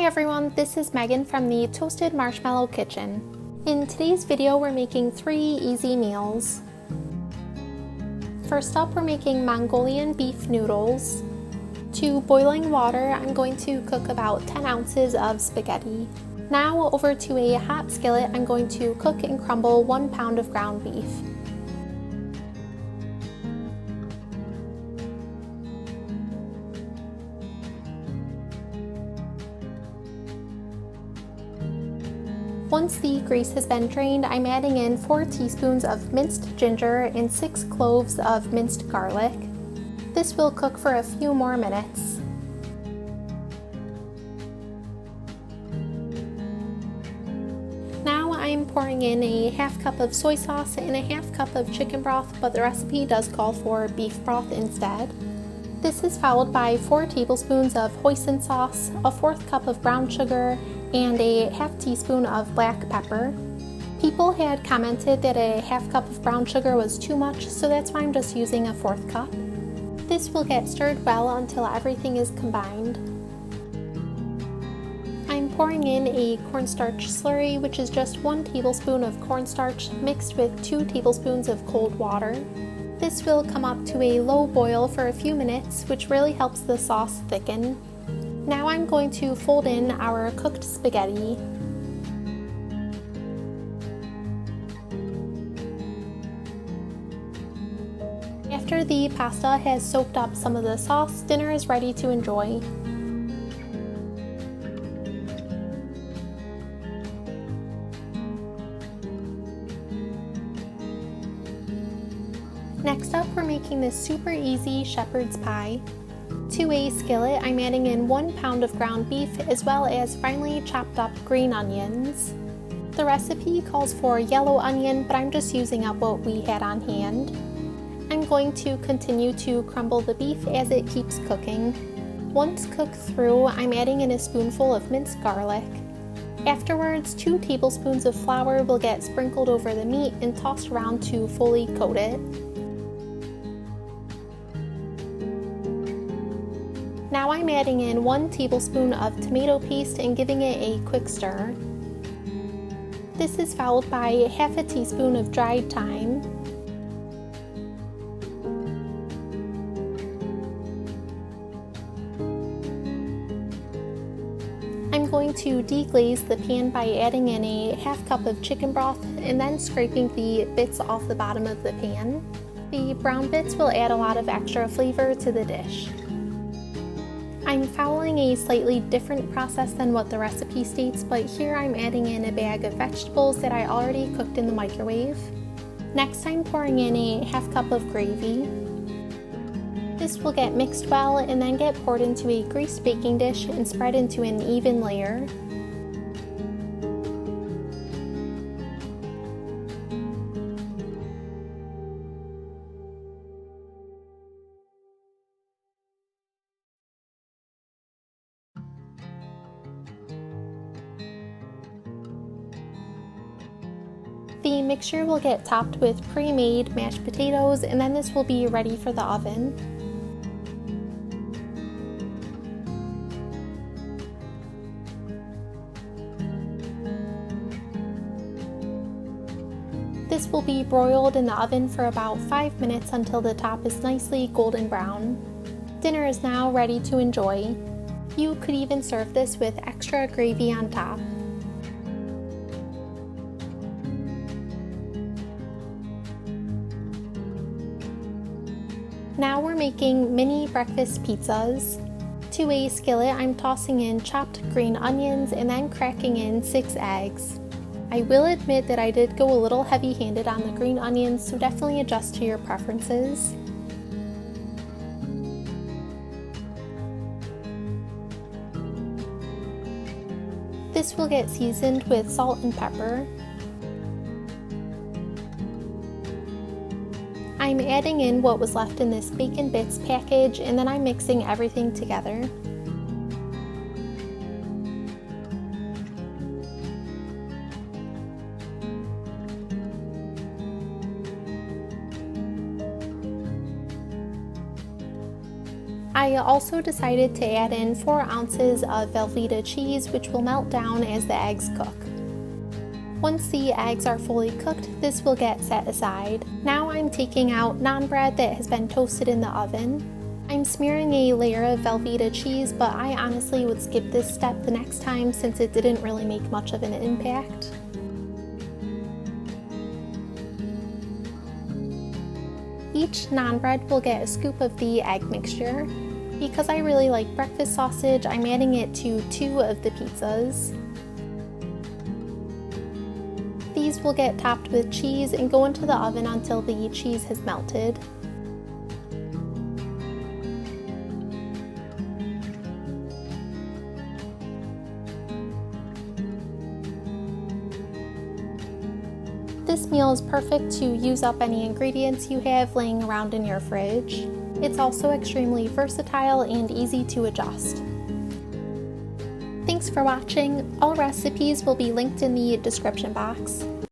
everyone, this is Megan from the Toasted Marshmallow Kitchen. In today's video, we're making 3 easy meals. First up, we're making Mongolian beef noodles. To boiling water, I'm going to cook about 10 ounces of spaghetti. Now over to a hot skillet, I'm going to cook and crumble 1 pound of ground beef. Once the grease has been drained, I'm adding in 4 teaspoons of minced ginger and 6 cloves of minced garlic. This will cook for a few more minutes. Now I'm pouring in a half cup of soy sauce and a half cup of chicken broth, but the recipe does call for beef broth instead. This is followed by 4 tablespoons of hoisin sauce, a 1/4 cup of brown sugar, and a half teaspoon of black pepper. People had commented that a half cup of brown sugar was too much, so that's why I'm just using a 1/4 cup. This will get stirred well until everything is combined. I'm pouring in a cornstarch slurry, which is just 1 tablespoon of cornstarch mixed with 2 tablespoons of cold water. This will come up to a low boil for a few minutes, which really helps the sauce thicken. Now I'm going to fold in our cooked spaghetti. After the pasta has soaked up some of the sauce, dinner is ready to enjoy. Next up, we're making this super easy shepherd's pie. To a skillet, I'm adding in 1 pound of ground beef as well as finely chopped up green onions. The recipe calls for yellow onion, but I'm just using up what we had on hand. I'm going to continue to crumble the beef as it keeps cooking. Once cooked through, I'm adding in a spoonful of minced garlic. Afterwards, 2 tablespoons of flour will get sprinkled over the meat and tossed around to fully coat it. Now I'm adding in 1 tablespoon of tomato paste and giving it a quick stir. This is followed by half a teaspoon of dried thyme. I'm going to deglaze the pan by adding in a half cup of chicken broth and then scraping the bits off the bottom of the pan. The brown bits will add a lot of extra flavor to the dish. I'm following a slightly different process than what the recipe states, but here I'm adding in a bag of vegetables that I already cooked in the microwave. Next, I'm pouring in a half cup of gravy. This will get mixed well and then get poured into a greased baking dish and spread into an even layer. The mixture will get topped with pre-made mashed potatoes, and then this will be ready for the oven. This will be broiled in the oven for about 5 minutes until the top is nicely golden brown. Dinner is now ready to enjoy. You could even serve this with extra gravy on top. Now we're making mini breakfast pizzas. To a skillet, I'm tossing in chopped green onions and then cracking in 6 eggs. I will admit that I did go a little heavy-handed on the green onions, so definitely adjust to your preferences. This will get seasoned with salt and pepper. I'm adding in what was left in this bacon bits package, and then I'm mixing everything together. I also decided to add in 4 ounces of velvetta cheese, which will melt down as the eggs cook. Once the eggs are fully cooked, this will get set aside. Now I'm taking out naan bread that has been toasted in the oven. I'm smearing a layer of velvetta cheese, but I honestly would skip this step the next time since it didn't really make much of an impact. Each naan bread will get a scoop of the egg mixture. Because I really like breakfast sausage, I'm adding it to 2 of the pizzas. These will get topped with cheese and go into the oven until the cheese has melted. This meal is perfect to use up any ingredients you have laying around in your fridge. It's also extremely versatile and easy to adjust. Thanks for watching. All recipes will be linked in the description box.